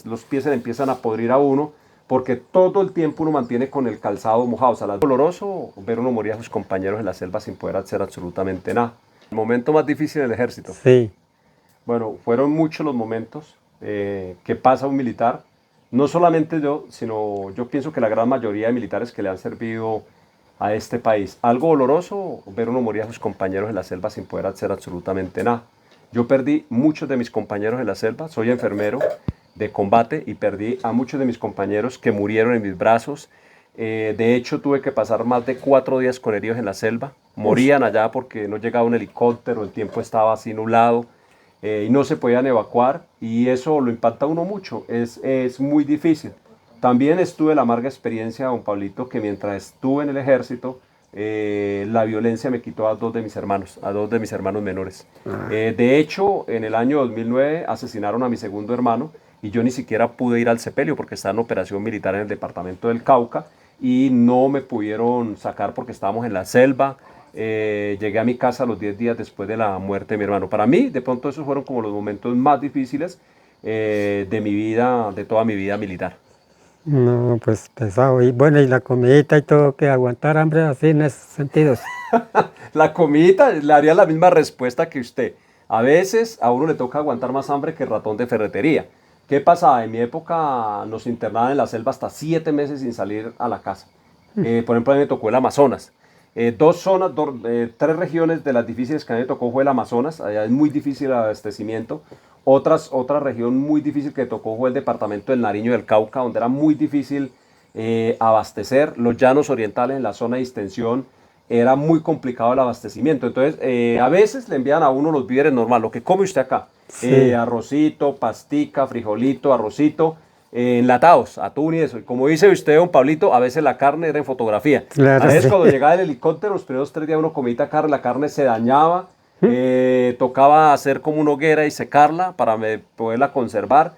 los pies se le empiezan a podrir a uno, porque todo el tiempo uno mantiene con el calzado mojado. O sea, es doloroso ver uno morir a sus compañeros en la selva sin poder hacer absolutamente nada. El momento más difícil del ejército. Sí. Bueno, fueron muchos los momentos que pasa un militar. No solamente yo, sino yo pienso que la gran mayoría de militares que le han servido a este país. Algo doloroso ver uno morir a sus compañeros en la selva sin poder hacer absolutamente nada. Yo perdí muchos de mis compañeros en la selva, soy enfermero de combate y perdí a muchos de mis compañeros que murieron en mis brazos. De hecho, tuve que pasar más de 4 días con heridos en la selva. Morían allá porque no llegaba un helicóptero, el tiempo estaba así nublado y no se podían evacuar, y eso lo impacta a uno mucho, es muy difícil. También estuve la amarga experiencia, don Pablito, que mientras estuve en el ejército, la violencia me quitó a 2 de mis hermanos, a 2 de mis hermanos menores. De hecho, en el año 2009 asesinaron a mi segundo hermano y yo ni siquiera pude ir al sepelio porque estaba en operación militar en el departamento del Cauca y no me pudieron sacar porque estábamos en la selva. Llegué a mi casa a los 10 días después de la muerte de mi hermano. Para mí, de pronto, esos fueron como los momentos más difíciles de mi vida, de toda mi vida militar. No, pues pesado. Y bueno, y la comidita y todo, que aguantar hambre así en esos sentidos. La comidita, le haría la misma respuesta que usted. A veces a uno le toca aguantar más hambre que el ratón de ferretería. ¿Qué pasaba? En mi época nos internaban en la selva hasta 7 meses sin salir a la casa. Por ejemplo, a mí me tocó el Amazonas. 3 regiones de las difíciles que a mí me tocó fue el Amazonas. Allá es muy difícil el abastecimiento. Otra región muy difícil que tocó fue el departamento del Nariño y del Cauca, donde era muy difícil abastecer. Los llanos orientales en la zona de distensión era muy complicado el abastecimiento. Entonces, a veces le envían a uno los víveres normales, lo que come usted acá. Sí. Arrocito, pastica, frijolito, arrocito, enlatados, atún y eso. Y como dice usted, don Pablito, a veces la carne era en fotografía. Claro, A veces sí. cuando llegaba el helicóptero, los primeros 3 días uno comía carne, la carne se dañaba. Tocaba hacer como una hoguera y secarla para poderla conservar.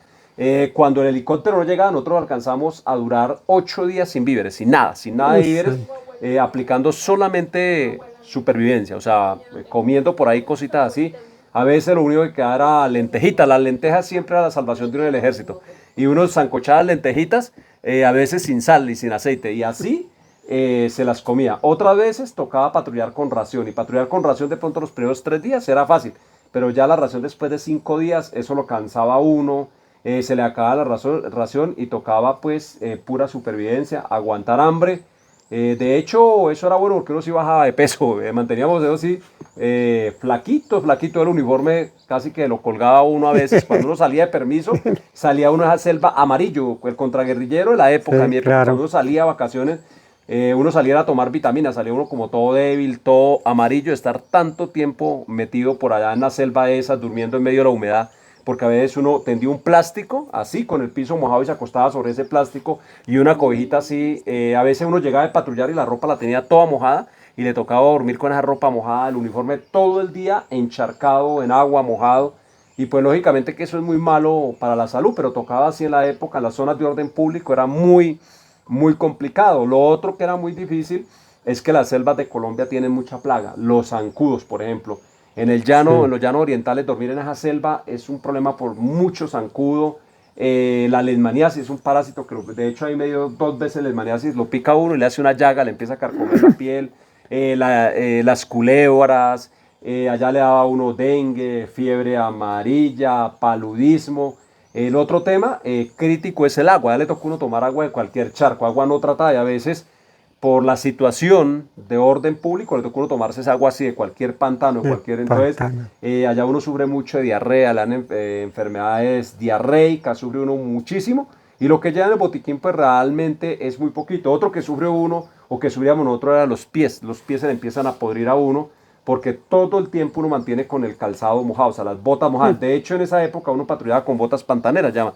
Cuando el helicóptero no llegaba, nosotros alcanzamos a durar 8 días sin víveres, sin nada de Uy, víveres, sí. aplicando solamente supervivencia, o sea, comiendo por ahí cositas así. A veces lo único que quedaba era lentejitas. Las lentejas siempre era la salvación de uno del ejército. Y uno zancochaba lentejitas, a veces sin sal y sin aceite. Y así se las comía. Otras veces tocaba patrullar con ración. Y patrullar con ración de pronto los primeros 3 días era fácil. Pero ya la ración después de 5 días, eso lo cansaba a uno. Se le acababa la ración y tocaba pues pura supervivencia, aguantar hambre. De hecho, eso era bueno porque uno sí bajaba de peso, manteníamos eso sí, flaquito el uniforme, casi que lo colgaba uno a veces. Cuando uno salía de permiso, salía uno a esa selva amarillo, el contraguerrillero de la época, en Sí, mi época, cuando claro. uno salía a vacaciones, uno salía a tomar vitaminas, salía uno como todo débil, todo amarillo, estar tanto tiempo metido por allá en la selva esa, durmiendo en medio de la humedad, porque a veces uno tendía un plástico así con el piso mojado y se acostaba sobre ese plástico y una cobijita así. A veces uno llegaba de patrullar y la ropa la tenía toda mojada y le tocaba dormir con esa ropa mojada, el uniforme todo el día encharcado en agua, mojado. Y pues lógicamente que eso es muy malo para la salud, pero tocaba así en la época, en las zonas de orden público era muy complicado. Lo otro que era muy difícil es que las selvas de Colombia tienen mucha plaga, los zancudos, por ejemplo. En el llano, en Sí. los llanos orientales, dormir en esa selva es un problema por mucho zancudo. La leishmaniasis es un parásito que, de hecho, ahí me dio 2 veces leishmaniasis. Lo pica uno y le hace una llaga, le empieza a carcomer la piel. Las culebras, allá le daba a uno dengue, fiebre amarilla, paludismo. El otro tema crítico es el agua. Ya le toca a uno tomar agua de cualquier charco, agua no tratada, y a veces por la situación de orden público le toca a uno tomarse esa agua así de cualquier pantano, De cualquier. Entonces, pantano. allá uno sufre mucho de diarrea, le dan enfermedades diarreicas, sufre uno muchísimo. Y lo que lleva en el botiquín, pues realmente es muy poquito. Otro que sufre uno, o que sufríamos nosotros, era los pies. Los pies se le empiezan a podrir a uno, porque todo el tiempo uno mantiene con el calzado mojado, o sea, las botas mojadas. De hecho, en esa época uno patrullaba con botas pantaneras, llama,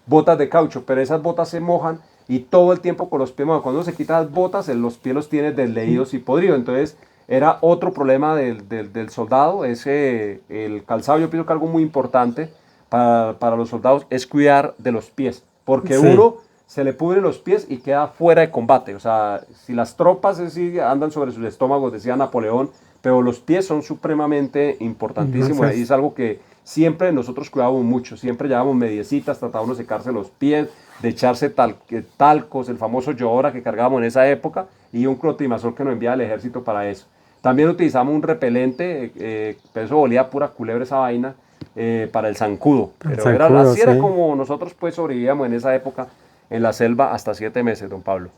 botas de caucho, pero esas botas se mojan y todo el tiempo con los pies mojados. Cuando uno se quita las botas, los pies los tiene desleídos y podridos. Entonces, era otro problema del soldado, el calzado. Yo pienso que algo muy importante para los soldados es cuidar de los pies, porque Sí. uno se le pudren los pies y queda fuera de combate. O sea, si las tropas sí, andan sobre sus estómagos, decía Napoleón, pero los pies son supremamente importantísimos y Entonces, es algo que siempre nosotros cuidábamos mucho, siempre llevábamos mediecitas, tratábamos de secarse los pies, de echarse talcos, el famoso Yodora que cargábamos en esa época, y un clotrimazol que nos enviaba el ejército para eso. También utilizamos un repelente, pero eso olía pura culebra esa vaina, para el zancudo. Pero así era sí. como nosotros pues sobrevivíamos en esa época en la selva hasta 7 meses, don Pablo.